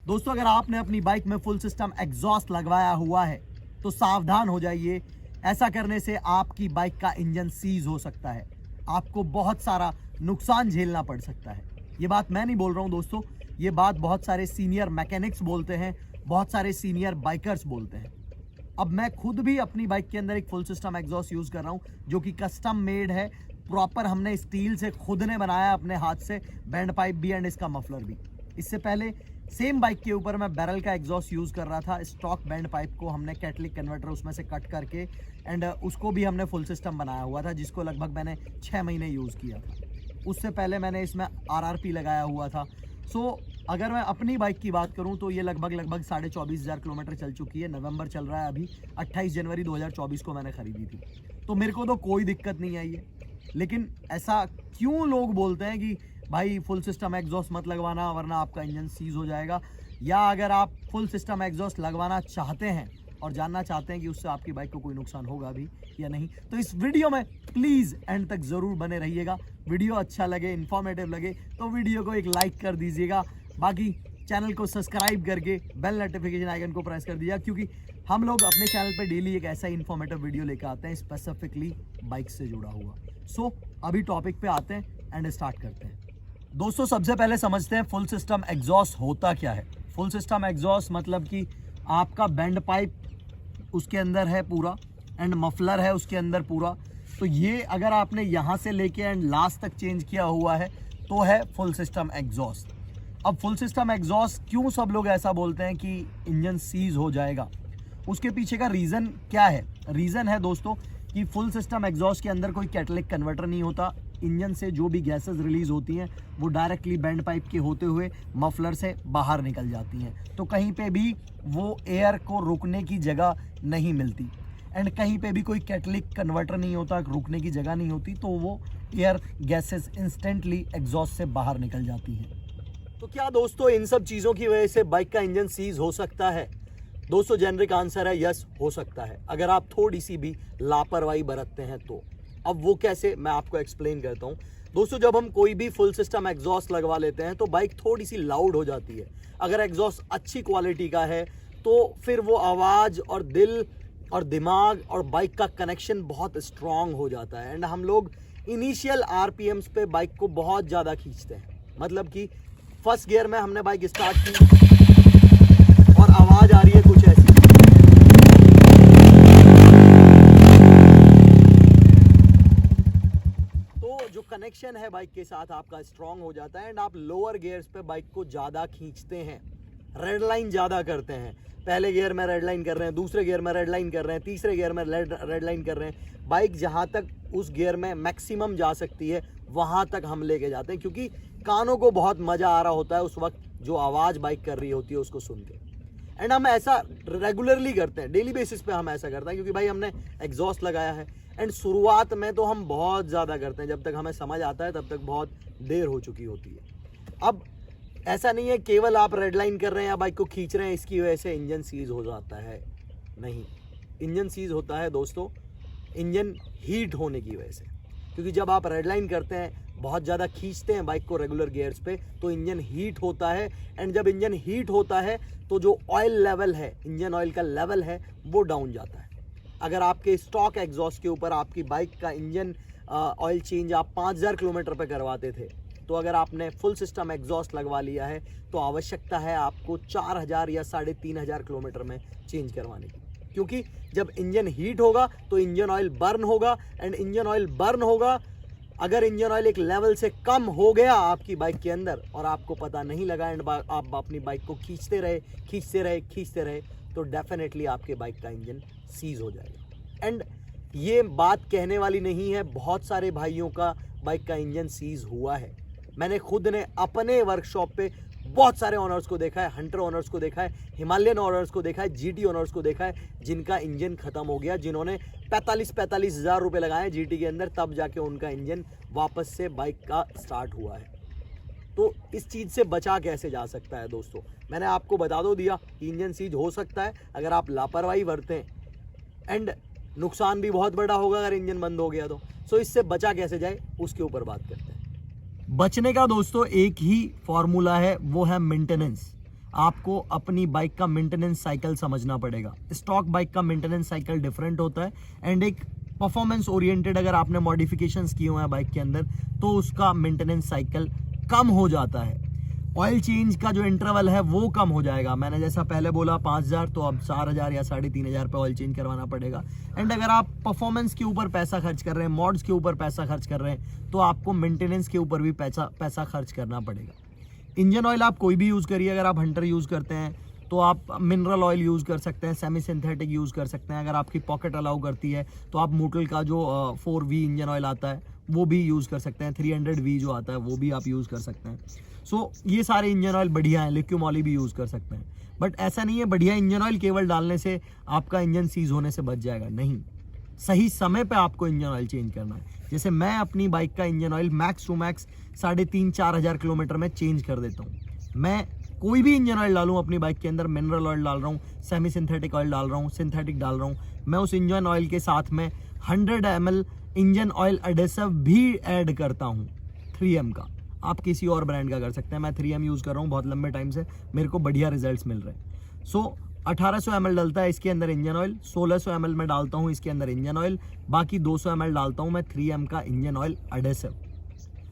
दोस्तों अगर आपने अपनी बाइक में फुल सिस्टम एग्जॉस्ट लगवाया हुआ है तो सावधान हो जाइए। ऐसा करने से आपकी बाइक का इंजन सीज हो सकता है, आपको बहुत सारा नुकसान झेलना पड़ सकता है। ये बात मैं नहीं बोल रहा हूं दोस्तों, ये बात बहुत सारे सीनियर मैकेनिक्स बोलते हैं, बहुत सारे सीनियर बाइकर्स बोलते हैं। अब मैं खुद भी अपनी बाइक के अंदर एक फुल सिस्टम एग्जॉस्ट यूज कर रहा हूं जो कि कस्टम मेड है, प्रॉपर हमने स्टील से खुद ने बनाया अपने हाथ से, बैंड पाइप भी एंड इसका मफलर भी। इससे पहले सेम बाइक के ऊपर मैं बैरल का एग्जॉस्ट यूज कर रहा था। स्टॉक बैंड पाइप को हमने कैटलिक कन्वर्टर उसमें से कट करके एंड उसको भी हमने फुल सिस्टम बनाया हुआ था, जिसको लगभग मैंने 6 महीने यूज किया था। उससे पहले मैंने इसमें RRP लगाया हुआ था। अगर मैं अपनी बाइक की बात करूं तो ये लगभग 24,500 किलोमीटर चल चुकी है। नवंबर चल रहा है अभी, 28 जनवरी 2024 को मैंने खरीदी थी, तो मेरे को तो कोई दिक्कत नहीं आई है। लेकिन ऐसा क्यों लोग बोलते हैं कि भाई फुल सिस्टम एग्जॉस्ट मत लगवाना वरना आपका इंजन सीज हो जाएगा, या अगर आप फुल सिस्टम एग्जॉस्ट लगवाना चाहते हैं और जानना चाहते हैं कि उससे आपकी बाइक को कोई नुकसान होगा भी या नहीं, तो इस वीडियो में प्लीज़ एंड तक ज़रूर बने रहिएगा। वीडियो अच्छा लगे, इन्फॉर्मेटिव लगे तो वीडियो को एक लाइक कर दीजिएगा। बाकी चैनल को सब्सक्राइब करके बेल नोटिफिकेशन आइकन को प्रेस कर दीजिएगा, क्योंकि हम लोग अपने चैनल पे डेली एक ऐसा इन्फॉर्मेटिव वीडियो लेकर आते हैं स्पेसिफिकली बाइक से जुड़ा हुआ। अभी टॉपिक पे आते हैं एंड स्टार्ट करते हैं। दोस्तों सबसे पहले समझते हैं फुल सिस्टम एग्जॉस्ट होता क्या है। फुल सिस्टम एग्जॉस्ट मतलब कि आपका बैंड पाइप उसके अंदर है पूरा एंड मफलर है उसके अंदर पूरा। तो ये अगर आपने यहाँ से लेके एंड लास्ट तक चेंज किया हुआ है तो है फुल सिस्टम एग्जॉस्ट। अब फुल सिस्टम एग्जॉस्ट क्यों सब लोग ऐसा बोलते हैं कि इंजन सीज हो जाएगा, उसके पीछे का रीज़न क्या है? रीज़न है दोस्तों कि फुल सिस्टम एग्जॉस्ट के अंदर कोई कैटलिक कन्वर्टर नहीं होता। इंजन से जो भी गैसेस रिलीज होती हैं वो डायरेक्टली बैंड पाइप के होते हुए मफलर से बाहर निकल जाती हैं, तो कहीं पे भी वो एयर को रुकने की जगह नहीं मिलती एंड कहीं पे भी कोई कैटलिक कन्वर्टर नहीं होता, रुकने की जगह नहीं होती, तो वो एयर गैसेस इंस्टेंटली एग्जॉस्ट से बाहर निकल जाती हैं। तो क्या दोस्तों इन सब चीज़ों की वजह से बाइक का इंजन सीज हो सकता है? दोस्तों जेनरिक आंसर है यस, हो सकता है, अगर आप थोड़ी सी भी लापरवाही बरतते हैं तो। अब वो कैसे, मैं आपको एक्सप्लेन करता हूँ। दोस्तों जब हम कोई भी फुल सिस्टम एग्जॉस्ट लगवा लेते हैं तो बाइक थोड़ी सी लाउड हो जाती है। अगर एग्जॉस्ट अच्छी क्वालिटी का है तो फिर वो आवाज़ और दिल और दिमाग और बाइक का कनेक्शन बहुत स्ट्रांग हो जाता है एंड हम लोग इनिशियल RPMs पे बाइक को बहुत ज़्यादा खींचते हैं। मतलब कि फर्स्ट गियर में हमने बाइक स्टार्ट की और आवाज़ आ रही है कुछ ऐसी, जो कनेक्शन है बाइक के साथ आपका स्ट्रांग हो जाता है एंड आप लोअर गियर्स पे बाइक को ज़्यादा खींचते हैं, रेड लाइन ज़्यादा करते हैं। पहले गियर में रेड लाइन कर रहे हैं, दूसरे गियर में रेड लाइन कर रहे हैं, तीसरे गियर में रेड लाइन कर रहे हैं। बाइक जहाँ तक उस गियर में मैक्सिमम जा सकती है वहाँ तक हम लेके जाते हैं, क्योंकि कानों को बहुत मज़ा आ रहा होता है उस वक्त जो आवाज़ बाइक कर रही होती है उसको सुन के। एंड हम ऐसा रेगुलरली करते हैं, डेली बेसिस पे हम ऐसा करते हैं, क्योंकि भाई हमने एग्जॉस्ट लगाया है। एंड शुरुआत में तो हम बहुत ज़्यादा करते हैं, जब तक हमें समझ आता है तब तक बहुत देर हो चुकी होती है। अब ऐसा नहीं है केवल आप रेड लाइन कर रहे हैं या बाइक को खींच रहे हैं इसकी वजह से इंजन सीज हो जाता है, नहीं। इंजन सीज होता है दोस्तों इंजन हीट होने की वजह से, क्योंकि जब आप रेड लाइन करते हैं, बहुत ज़्यादा खींचते हैं बाइक को रेगुलर गियर्स पे, तो इंजन हीट होता है एंड जब इंजन हीट होता है तो जो ऑयल लेवल है, इंजन ऑयल का लेवल है, वो डाउन जाता है। अगर आपके स्टॉक एग्जॉस्ट के ऊपर आपकी बाइक का इंजन ऑयल चेंज आप 5,000 किलोमीटर पे करवाते थे, तो अगर आपने फुल सिस्टम एग्जॉस्ट लगवा लिया है तो आवश्यकता है आपको 4,000 या 3,500 किलोमीटर में चेंज करवाने की, क्योंकि जब इंजन हीट होगा तो इंजन ऑयल बर्न होगा एंड इंजन ऑयल बर्न होगा। अगर इंजन ऑयल एक लेवल से कम हो गया आपकी बाइक के अंदर और आपको पता नहीं लगा एंड आप अपनी बाइक को खींचते रहे तो डेफिनेटली आपके बाइक का इंजन सीज हो जाएगा। एंड ये बात कहने वाली नहीं है, बहुत सारे भाइयों का बाइक का इंजन सीज हुआ है। मैंने खुद ने अपने वर्कशॉप पे बहुत सारे ऑनर्स को देखा है, हंटर ऑनर्स को देखा है, हिमालयन ऑनर्स को देखा है, GT ऑनर्स को देखा है, जिनका इंजन खत्म हो गया, जिन्होंने 45,000 हज़ार रुपये लगाए GT के अंदर, तब जाके उनका इंजन वापस से बाइक का स्टार्ट हुआ है। तो इस चीज़ से बचा कैसे जा सकता है दोस्तों? मैंने आपको बता दो दिया कि इंजन सीज हो सकता है अगर आप लापरवाही बरतें एंड नुकसान भी बहुत बड़ा होगा अगर इंजन बंद हो गया तो। सो इससे बचा कैसे जाए उसके ऊपर बात करते हैं। बचने का दोस्तों एक ही फॉर्मूला है, वो है मेंटेनेंस। आपको अपनी बाइक का मेंटेनेंस साइकिल समझना पड़ेगा। स्टॉक बाइक का मेंटेनेंस साइकिल डिफरेंट होता है एंड एक परफॉर्मेंस ओरिएंटेड अगर आपने मॉडिफिकेशंस किए हुए हैं बाइक के अंदर तो उसका मेंटेनेंस साइकिल कम हो जाता है। ऑयल चेंज का जो इंटरवल है वो कम हो जाएगा। मैंने जैसा पहले बोला 5,000 तो अब 4,000 या 3,500 पे ऑयल चेंज करवाना पड़ेगा। एंड अगर आप परफॉर्मेंस के ऊपर पैसा खर्च कर रहे हैं, मॉड्स के ऊपर पैसा खर्च कर रहे हैं, तो आपको मेंटेनेंस के ऊपर भी पैसा खर्च करना पड़ेगा। इंजन ऑयल आप कोई भी यूज़ करिए। अगर आप हंटर यूज़ करते हैं तो आप मिनरल ऑयल यूज़ कर सकते हैं, सेमी सिंथेटिक यूज़ कर सकते हैं। अगर आपकी पॉकेट अलाउ करती है तो आप मूटल का जो 4V इंजन ऑयल आता है वो भी यूज़ कर सकते हैं। 300V जो आता है वो भी आप यूज़ कर सकते हैं। सो ये सारे इंजन ऑयल बढ़िया हैं। लिक्विड मॉली भी यूज़ कर सकते हैं। बट ऐसा नहीं है बढ़िया इंजन ऑयल केवल डालने से आपका इंजन सीज होने से बच जाएगा, नहीं। सही समय पे आपको इंजन ऑयल चेंज करना है। जैसे मैं अपनी बाइक का engine oil max to max 3,500-4 हज़ार किलोमीटर में चेंज कर देता हूँ। मैं कोई भी इंजन ऑयल डालूँ अपनी बाइक के अंदर, मिनरल ऑयल डाल रहा हूँ, सेमी सिंथेटिक ऑयल डाल रहा हूँ, सिंथेटिक डाल रहा हूँ, मैं उस इंजन ऑयल के साथ में 100 ml इंजन ऑयल एडेसिव भी ऐड करता हूँ 3M का। आप किसी और ब्रांड का कर सकते हैं। मैं 3M यूज़ कर रहा हूँ बहुत लंबे टाइम से, मेरे को बढ़िया रिजल्ट्स मिल रहे हैं। सो 1800 ml डलता है इसके अंदर इंजन ऑयल, 1600 ml में डालता हूँ इसके अंदर इंजन ऑयल, बाकी 200 ml डालता हूँ मैं 3M का इंजन ऑयल एडेसिव।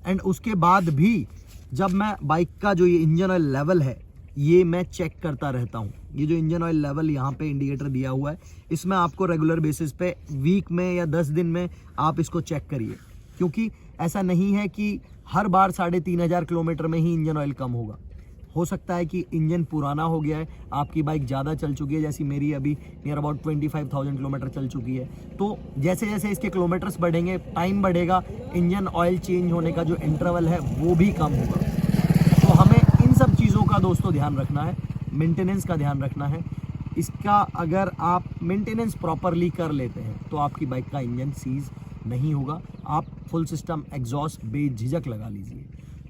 एंड उसके बाद भी जब मैं बाइक का जो ये इंजन ऑयल लेवल है ये मैं चेक करता रहता हूँ। ये जो इंजन ऑयल लेवल यहाँ पे इंडिकेटर दिया हुआ है इसमें आपको रेगुलर बेसिस पे वीक में या 10 दिन में आप इसको चेक करिए, क्योंकि ऐसा नहीं है कि हर बार 3,500 किलोमीटर में ही इंजन ऑयल कम होगा। हो सकता है कि इंजन पुराना हो गया है, आपकी बाइक ज़्यादा चल चुकी है, जैसी मेरी अभी नियर अबाउट 25,000 किलोमीटर चल चुकी है। तो जैसे जैसे इसके किलोमीटर्स बढ़ेंगे, टाइम बढ़ेगा, इंजन ऑयल चेंज होने का जो इंटरवल है वो भी कम होगा। तो हमें इन सब चीज़ों का दोस्तों ध्यान रखना है, मेंटेनेंस का ध्यान रखना है। इसका अगर आप मेंटेनेंस प्रॉपरली कर लेते हैं तो आपकी बाइक का इंजन सीज नहीं होगा। आप फुल सिस्टम एग्जॉस्ट बेझिझक लगा लीजिए।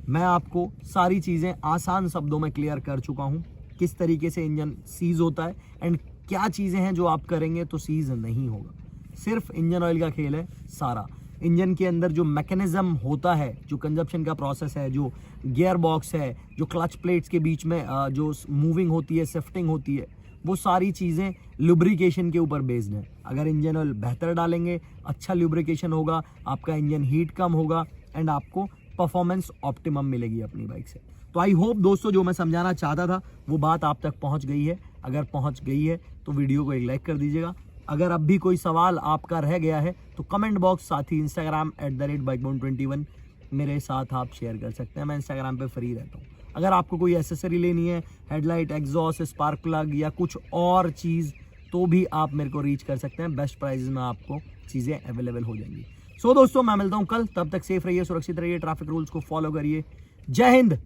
मैं आपको सारी चीज़ें आसान शब्दों में क्लियर कर चुका हूँ, किस तरीके से इंजन सीज होता है एंड क्या चीज़ें हैं जो आप करेंगे तो सीज नहीं होगा। सिर्फ इंजन ऑयल का खेल है सारा। इंजन के अंदर जो मैकेनिज्म होता है, जो कंजप्शन का प्रोसेस है, जो गियर बॉक्स है, जो क्लच प्लेट्स के बीच में जो मूविंग होती है, शिफ्टिंग होती है, वो सारी चीज़ें लुब्रिकेशन के ऊपर बेस्ड है। अगर इंजन ऑयल बेहतर डालेंगे, अच्छा लुब्रिकेशन होगा, आपका इंजन हीट कम होगा एंड आपको परफॉर्मेंस ऑप्टिमम मिलेगी अपनी बाइक से। तो आई होप दोस्तों जो मैं समझाना चाहता था वो बात आप तक पहुंच गई है। अगर पहुंच गई है तो वीडियो को एक लाइक कर दीजिएगा। अगर अब भी कोई सवाल आपका रह गया है तो कमेंट बॉक्स, साथ ही Instagram @bikebound21 मेरे साथ आप शेयर कर सकते हैं। मैं Instagram पे फ्री रहता हूँ। अगर आपको कोई एसेसरी लेनी है, हेडलाइट, एग्जॉस्ट, स्पार्क प्लग या कुछ और चीज़, तो भी आप मेरे को रीच कर सकते हैं। बेस्ट प्राइस में आपको चीज़ें अवेलेबल हो जाएंगी। सो दोस्तों मैं मिलता हूँ कल, तब तक सेफ रहिए, सुरक्षित रहिए, ट्रैफिक रूल्स को फॉलो करिए। जय हिंद,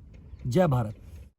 जय भारत।